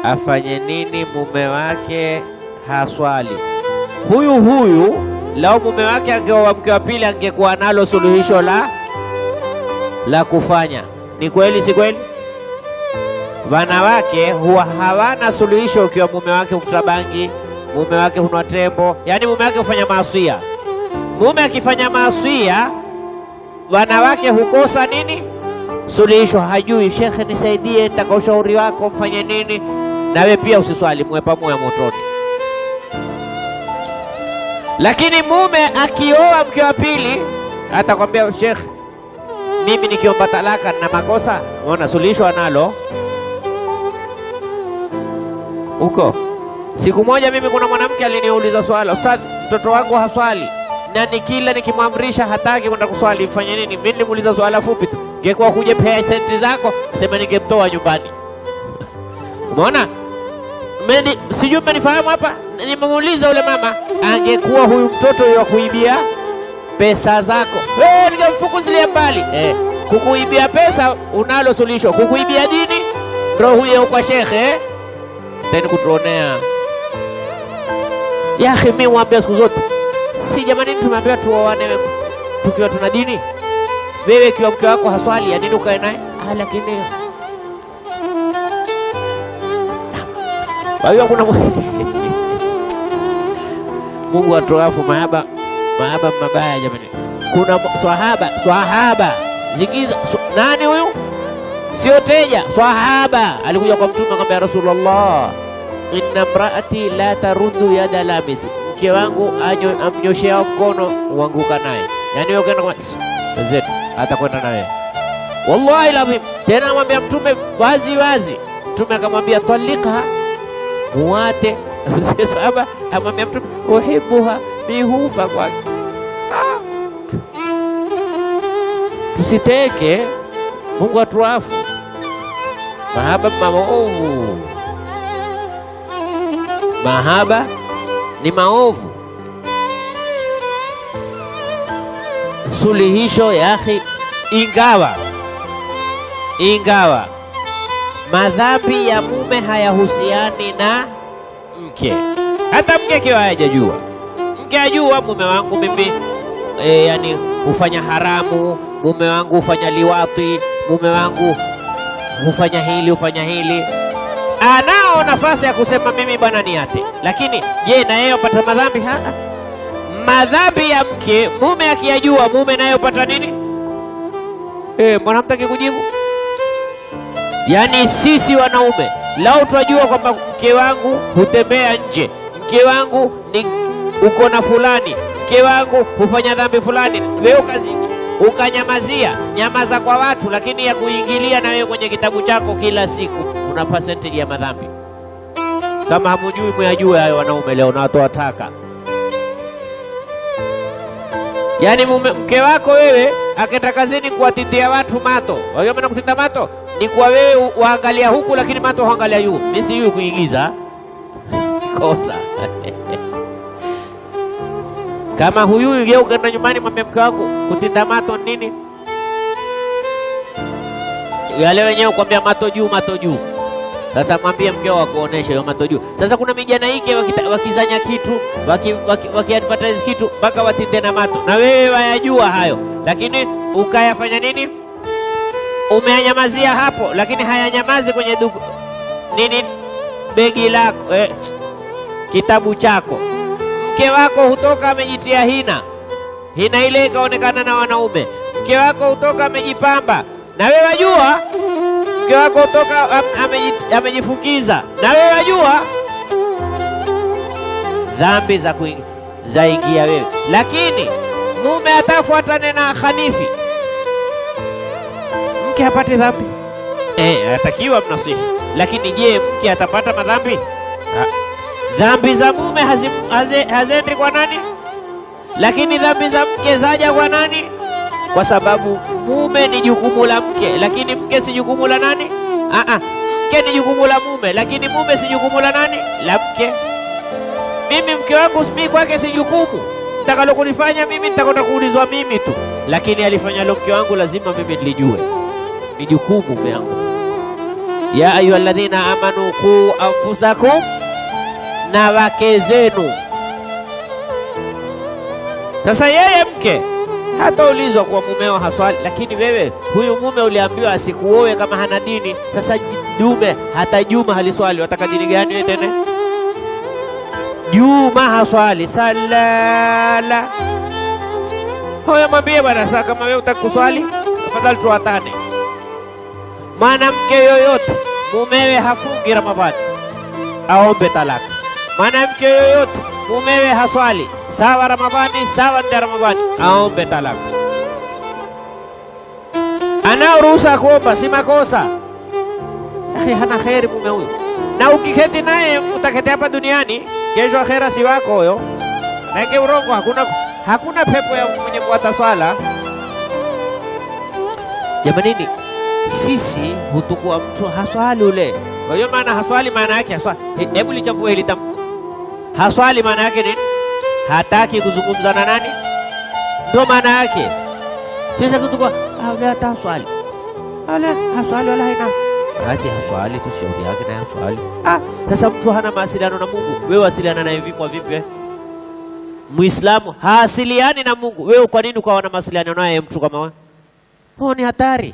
afanye nini mume wake haswali? Huyu lao mume wake angeoa mke wa pili angekuwa nalo suluhisho la kufanya. Ni kweli si kweli? Wanawake huwa hawana suluhisho ukiwa mume wake hufuta bangi, mume wake hunwa tembo, yani mume wake hufanya maasiya. Mume akifanya maasiya, wanawake hukosa nini? Suluhisho. Hajui, shekhe nisaidie, nitaka ushauri wako, mfanye nini? Nawe pia usiswali, muwe pamoja motoni. Lakini mume akioa mke wa pili atakwambia, shekhe, mimi nikiomba talaka na makosa. Unaona suluhisho analo huko. Siku moja mimi kuna mwanamke aliniuliza swala, ustadh, mtoto wangu haswali na nikila nikimwamrisha hataki kwenda kuswali, mfanye nini? Mimi nilimuuliza swala fupi tu, ingekuwa kuja pea senti zako, sema ningemtoa nyumbani. Umeona? Sijui mmenifahamu hapa. Nimemuuliza yule mama, angekuwa huyu mtoto wa kuibia pesa zako, ningemfukuzilia mbali. Kukuibia pesa unalo suluhisho, kukuibia dini ndio huyo kwa shekhe tena kutuonea. Ya akhi, mimi mwambia siku zote, si jamani tumeambiwa tuoane tukiwa tuna dini? Wewe kiwa mke wako haswali, ya nini ukae naye? Lakini kwa hiyo kuna Mungu atoafu mahaba mabaya jamani. Kuna swahaba zingiza nani huyu? Sio teja, swahaba alikuja kwa mtume akamwambia, Rasulullah, inna imraati la taruddu yada lamis, mke wangu amnyoshea mkono uanguka naye. Yani wewe ukaenda kwa zetu atakwenda naye, wallahi lazim. Tena amwambia mtume wazi. Mtume akamwambia, talika, muate. Sahaba amwambia mtume, uhibuha, bihufa kwake. Tusiteke, Mungu atuafu. Mahaba maovu, mahaba ni maovu. Suluhisho ya akhi, ingawa madhambi ya mume hayahusiani na mke. Hata mke akiwa hajajua, mke ajua mume wangu mimi yani hufanya haramu, mume wangu hufanya liwati, mume wangu hufanya hili, anao nafasi ya kusema mimi bwana niate. Lakini je, na yeye upata madhambi? Madhambi ya mke mume akiyajua, mume naye upata nini? Mbona hamtaki kujibu? Yani sisi wanaume lao tunajua kwamba mke wangu hutembea nje, mke wangu ni uko na fulani, mke wangu hufanya dhambi fulani, wewe ukanyamazia, nyamaza kwa watu, lakini ya kuingilia na wewe kwenye kitabu chako kila siku una percentage ya madhambi. Kama hamujui muyajue hayo wanaume leo na watu wataka. Yani mke wako wewe akenda kazini kuwatindia watu mato, wao mna kutinda mato ni kwa wewe waangalia huku, lakini mato huangalia juu. Mimi si yule kuigiza kosa. Kama huyu yeye ukaenda nyumbani mwambie mke wako kutinda mato nini? Yale wenyewe kwambia mato juu. Sasa mwambie mke wako kuonesha hiyo mato juu. Sasa kuna mijana hiki wakizanya kitu, wakiadvertise kitu mpaka watinde na mato. Na wewe wayajua hayo, lakini ukayafanya nini? Umeanyamazia hapo, lakini hayanyamazi kwenye nini begi lako, kitabu chako. Mke wako hutoka amejitia hina ile ikaonekana na wanaume. Mke wako hutoka amejipamba, na wewe wajua. Mke wako hutoka amejifukiza, na wewe wajua. Dhambi za ingia wewe, lakini mume atafuatane na khanifi, mke hapate dhambi. Atakiwa mnasihi, lakini je, mke atapata madhambi? Dhambi za mume hazendi kwa nani? Lakini dhambi za mke zaja kwa nani? Kwa sababu mume ni jukumu la mke, lakini mke si jukumu la nani? Mke ni jukumu la mume, lakini mume si jukumu la nani? La mke. Mimi mke wangu mimi kwake si jukumu. Nitakalo kunifanya mimi nitakwenda kuulizwa mimi tu, lakini alifanya mke wangu lazima mimi nilijue. Ni jukumu mume wangu. ya ayyuhalladhina amanu qu anfusakum, na wake zenu. Sasa yeye mke hataulizwa kwa mumeo haswali, lakini wewe huyu mume uliambiwa asikuoe kama hana dini. Sasa dume hata Juma haliswali, wataka dini gani wewe tena? Juma haswali salala. Hoya mwambie bwana, sasa kama wewe utakuswali tafadhali tuatane. Mwanamke yoyote mumewe hafungi Ramadhani aombe talaka. Mwanamke yoyote mumewe haswali sawa Ramadhani sawa ndio Ramadhani aombe talaka. Ana ruhusa kuomba, si makosa. Akhi, hana khairi mume huyo, na ukiketi naye utaketi hapa duniani, kesho akhera si wako huyo. Na urongo, hakuna pepo ya mwenye kuata swala. Jamanini, sisi hutukua mtu haswali ule. Kwa hiyo maana haswali maana yake haswali. Hebu lichambue hili tamko. Haswali maana yake nini? Hataki kuzungumza na nani? Ndio maana yake. Sisi kutukua ule hata haswali. Ule haswali wala haina. Basi haswali tu, shauri yake na haswali. Sasa mtu hana mawasiliano na Mungu, wewe wasiliana naye vipi? Muislamu haasiliani na Mungu, wewe kwa nini ukawa na mawasiliano naye mtu kama wewe? Ni hatari.